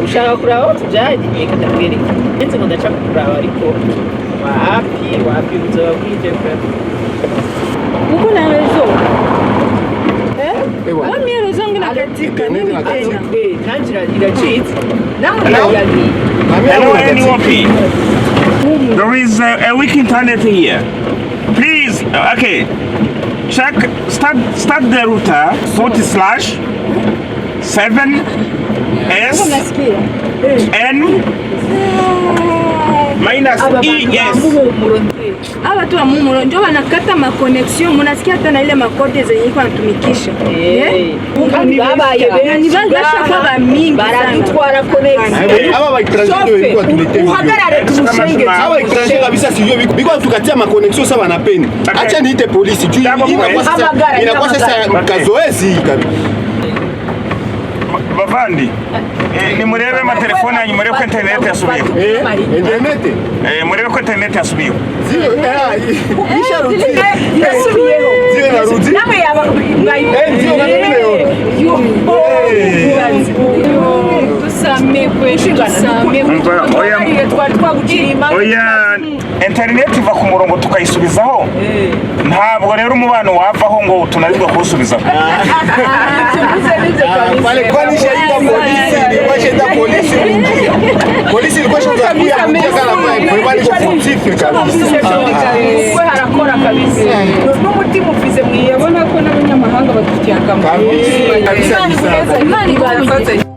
ushaka kuraba tujanye reka ndakwereka ndetse ngo ndaca kuraba ariko wapi uzoba bwije pe kuko nawe zo ami rezo ngina katika nini tena kanjira iracitse Hello, NWP. There is a weak internet here. Please, okay. Check. Start the router. /7/S/N minus E. Yes. Hawa tu amumuro ndio wanakata ma connection, mnasikia hata ile makode zenye iko anatumikisha. Baba ya ni basha kwa mingi baradutwara connection. Aba ba transito ilikuwa tuleteni. Uhagarare tumushenge. Aba transito kabisa sio biko tukatia ma connection sawa na peni. Acha niite polisi juu inakuwa sasa kazoezi kabisa. Bavandi, ni murebe ma telefone yanyu murebe ko internet yasubiye. Internet? Murebe ko internet yasubiye. Zio isharuti. Yasubiyeho. Zio naruti. Namwe yaba ngayi. Zio na mimi leo. Tusame tusame. Oya twari twagukirima. Oya internet iva ku murongo tukayisubizaho. Ntabwo rero umubano wavaho ngo tunazirwa kusubizaho. Pale kwani shaida polisi, ni shaida polisi kuingia. Polisi ilikuwa shaida kuingia kana kwa bali kufutifika kabisa. Kwa harakora kabisa. N'umutima ufize mwiyabona ko n'abanyamahanga badufitiye akamaro. Kabisa. Imani barafatanya.